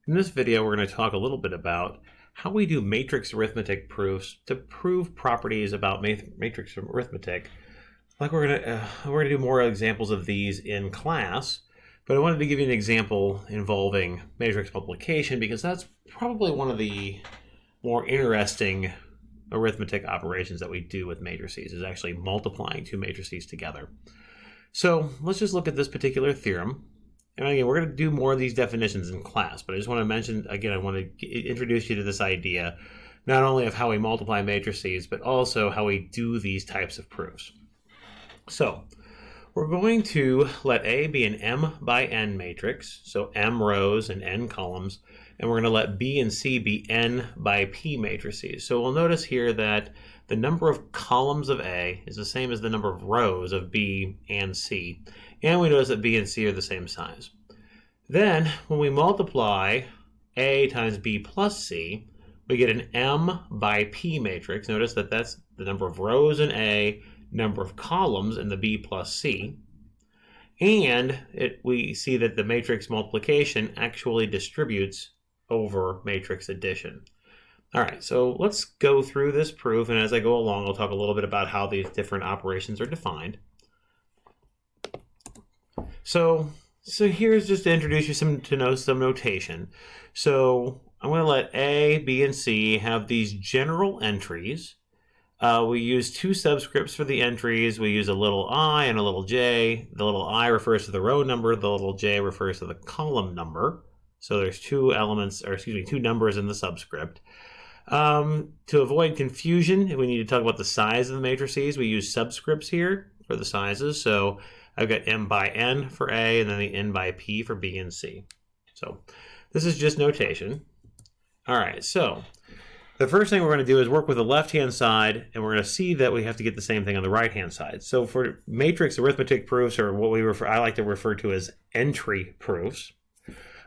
In this video, we're going to talk a little bit about how we do matrix arithmetic proofs to prove properties about matrix arithmetic. Like we're going to do more examples of these in class, but I wanted to give you an example involving matrix multiplication because that's probably one of the more interesting arithmetic operations that we do with matrices, is actually multiplying two matrices together. So let's just look at this particular theorem. And again, we're going to do more of these definitions in class, but I just want to mention, again, I want to introduce you to this idea, not only of how we multiply matrices, but also how we do these types of proofs. So we're going to let A be an M by N matrix, so M rows and N columns, and we're going to let B and C be N by P matrices. So we'll notice here that the number of columns of A is the same as the number of rows of B and C, and we notice that B and C are the same size. Then, when we multiply A times B plus C, we get an M by P matrix. Notice that that's the number of rows in A, number of columns in the B plus C. And we see that the matrix multiplication actually distributes over matrix addition. All right, so let's go through this proof, and as I go along, I'll talk a little bit about how these different operations are defined. So here's just to introduce you some notation. So I'm going to let A, B, and C have these general entries. We use two subscripts for the entries. We use a little I and a little j. The little I refers to the row number. The little j refers to the column number. So there's two numbers in the subscript. To avoid confusion, we need to talk about the size of the matrices. We use subscripts here for the sizes. So I've got M by N for A, and then the N by P for B and C. So this is just notation. All right, so the first thing we're going to do is work with the left-hand side, and we're going to see that we have to get the same thing on the right-hand side. So for matrix arithmetic proofs, or what I like to refer to as entry proofs,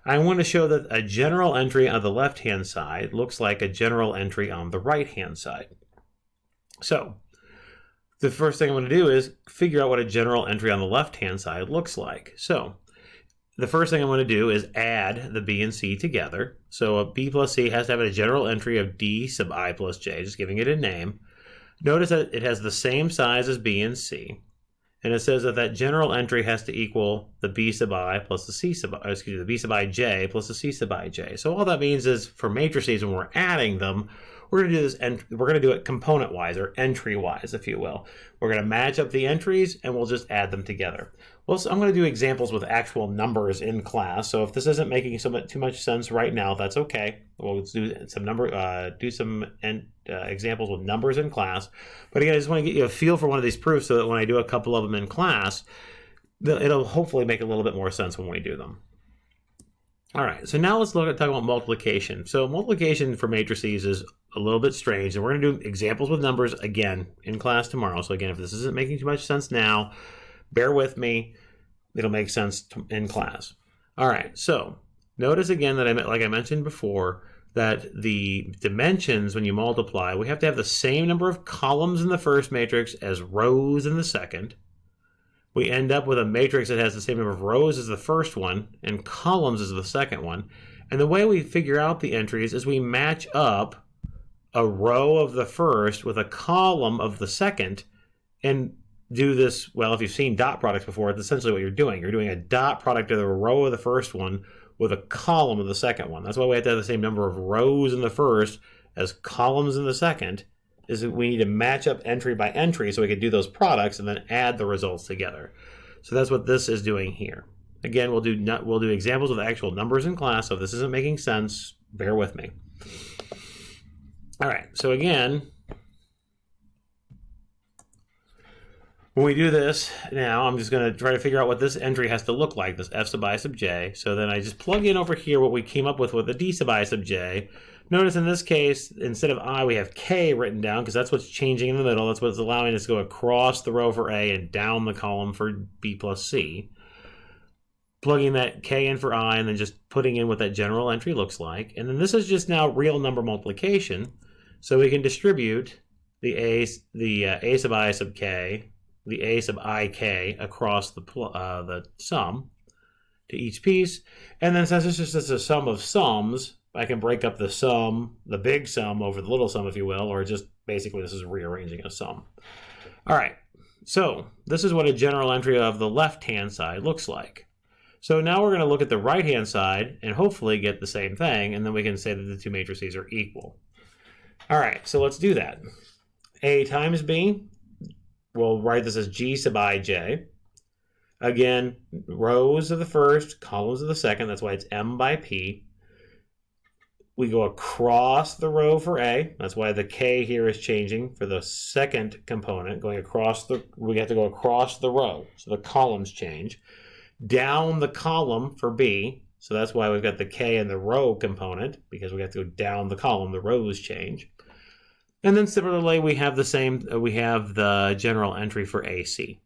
I want to show that a general entry on the left-hand side looks like a general entry on the right-hand side. So the first thing I'm going to do is figure out what a general entry on the left-hand side looks like. So the first thing I'm going to do is add the B and C together. So a B plus C has to have a general entry of D sub I plus J, just giving it a name. Notice that it has the same size as B and C. And it says that that general entry has to equal the B sub I plus the C sub I, the B sub ij plus the C sub ij. So all that means is for matrices, when we're adding them, we're going to do this, and we're going to do it component-wise, or entry-wise, if you will. We're going to match up the entries, and we'll just add them together. Well, so I'm going to do examples with actual numbers in class. So if this isn't making too much sense right now, that's okay. We'll do some examples with numbers in class. But again, I just want to get you a feel for one of these proofs so that when I do a couple of them in class, it'll hopefully make a little bit more sense when we do them. All right, so now let's talk about multiplication. So multiplication for matrices is a little bit strange, and we're going to do examples with numbers again in class tomorrow. So again, if this isn't making too much sense now, bear with me. It'll make sense in class. All right, so notice again that like I mentioned before, that the dimensions when you multiply, we have to have the same number of columns in the first matrix as rows in the second. We end up with a matrix that has the same number of rows as the first one and columns as the second one. And the way we figure out the entries is we match up a row of the first with a column of the second and do this. Well, if you've seen dot products before, it's essentially what you're doing. You're doing a dot product of the row of the first one with a column of the second one. That's why we have to have the same number of rows in the first as columns in the second. Is that we need to match up entry by entry so we can do those products and then add the results together. So that's what this is doing here. Again, we'll do examples with actual numbers in class, so if this isn't making sense, bear with me. All right, so again, when we do this, now I'm just going to try to figure out what this entry has to look like, this f sub I sub j. So then I just plug in over here what we came up with the d sub I sub j. Notice in this case, instead of I, we have K written down because that's what's changing in the middle. That's what's allowing us to go across the row for A and down the column for B plus C. Plugging that K in for I and then just putting in what that general entry looks like. And then this is just now real number multiplication. So we can distribute the A sub I sub K, the A sub IK across the sum to each piece. And then since it's just a sum of sums, I can break up the sum, the big sum, over the little sum, if you will, or just basically this is rearranging a sum. All right, so this is what a general entry of the left-hand side looks like. So now we're going to look at the right-hand side and hopefully get the same thing, and then we can say that the two matrices are equal. All right, so let's do that. A times B, we'll write this as G sub ij. Again, rows of the first, columns of the second, that's why it's M by P. We go across the row for A. That's why the K here is changing for the second component. We have to go across the row, so the columns change. Down the column for B, so that's why we've got the K in the row component, because we have to go down the column, the rows change. And then similarly, we have the general entry for AC.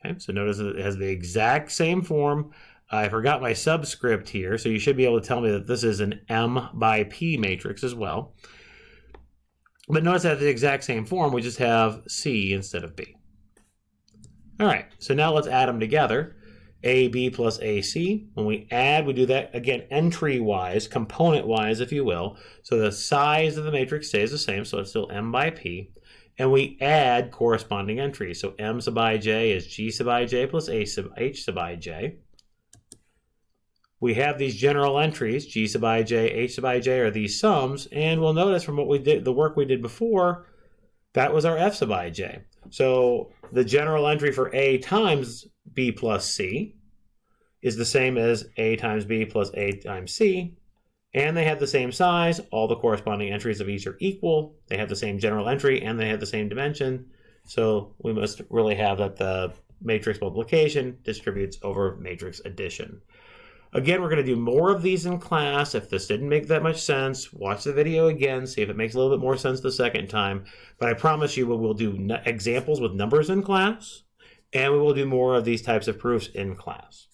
Okay, so notice that it has the exact same form. I forgot my subscript here, so you should be able to tell me that this is an M by P matrix as well. But notice that the exact same form, we just have C instead of B. All right, so now let's add them together. AB plus AC. When we add, we do that, again, entry-wise, component-wise, if you will. So the size of the matrix stays the same, so it's still M by P. And we add corresponding entries. So M sub ij is G sub ij plus H sub ij. We have these general entries, G sub ij, H sub ij are these sums, and we'll notice from what we did, the work we did before, that was our F sub ij. So the general entry for A times B plus C is the same as A times B plus A times C, and they have the same size. All the corresponding entries of each are equal. They have the same general entry, and they have the same dimension. So we must really have that the matrix multiplication distributes over matrix addition. Again, we're going to do more of these in class. If this didn't make that much sense, watch the video again, see if it makes a little bit more sense the second time. But I promise you we'll do examples with numbers in class, and we will do more of these types of proofs in class.